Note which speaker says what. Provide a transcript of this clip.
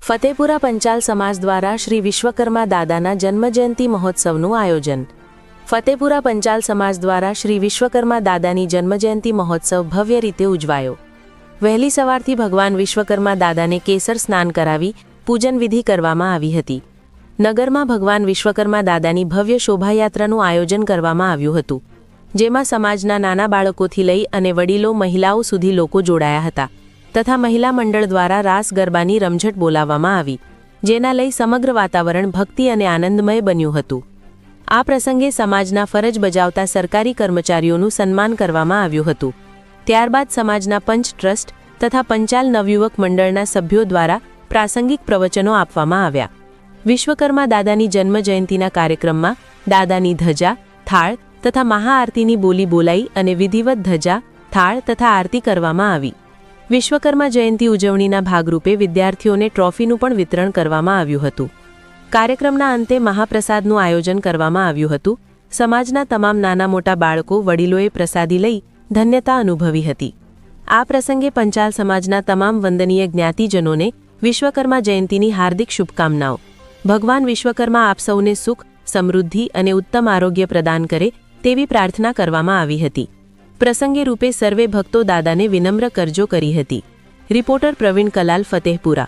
Speaker 1: ફતેપુરા પંચાલ સમાજ દ્વારા શ્રી વિશ્વકર્મા દાદાના જન્મજયંતિ મહોત્સવનું આયોજન। ફતેપુરા પંચાલ સમાજ દ્વારા શ્રી વિશ્વકર્મા દાદાની જન્મજયંતિ મહોત્સવ ભવ્ય રીતે ઉજવાયો। વહેલી સવારથી ભગવાન વિશ્વકર્મા દાદાને કેસર સ્નાન કરાવી પૂજન વિધિ કરવામાં આવી હતી। નગરમાં ભગવાન વિશ્વકર્મા દાદાની ભવ્ય શોભાયાત્રાનું આયોજન કરવામાં આવ્યું હતું, જેમાં સમાજના નાના બાળકોથી લઈ અને વડીલો મહિલાઓ સુધી લોકો જોડાયા હતા તથા મહિલા મંડળ દ્વારા રાસ ગરબાની રમઝટ બોલાવવામાં આવી, જેના લઈ સમગ્ર વાતાવરણ ભક્તિ અને આનંદમય બન્યું હતું। આ પ્રસંગે સમાજના ફરજ બજાવતા સરકારી કર્મચારીઓનું સન્માન કરવામાં આવ્યું હતું। ત્યારબાદ સમાજના પંચ ટ્રસ્ટ તથા પંચાલ નવયુવક મંડળના સભ્યો દ્વારા પ્રાસંગિક પ્રવચનો આપવામાં આવ્યા। વિશ્વકર્મા દાદાની જન્મજયંતિના કાર્યક્રમમાં દાદાની ધજા, થાળ તથા મહાઆરતીની બોલી બોલાઈ અને વિધિવત ધજા, થાળ તથા આરતી કરવામાં આવી। વિશ્વકર્મા જયંતિ ઉજવણીના ભાગરૂપે વિદ્યાર્થીઓને ટ્રોફીનું પણ વિતરણ કરવામાં આવ્યું હતું। કાર્યક્રમના અંતે મહાપ્રસાદનું આયોજન કરવામાં આવ્યું હતું। સમાજના તમામ નાના મોટા બાળકો વડીલોએ પ્રસાદી લઈ ધન્યતા અનુભવી હતી। આ પ્રસંગે પંચાલ સમાજના તમામ વંદનીય જ્ઞાતિજનોને વિશ્વકર્મા જયંતિની હાર્દિક શુભકામનાઓ। ભગવાન વિશ્વકર્મા આપ સૌને સુખ, સમૃદ્ધિ અને ઉત્તમ આરોગ્ય પ્રદાન કરે તેવી પ્રાર્થના કરવામાં આવી હતી। પ્રસંગે રૂપે સર્વે ભક્તો દાદાને વિનમ્ર કરજો કરી હતી। રિપોર્ટર પ્રવીણ કલાલ, ફતેહપુરા।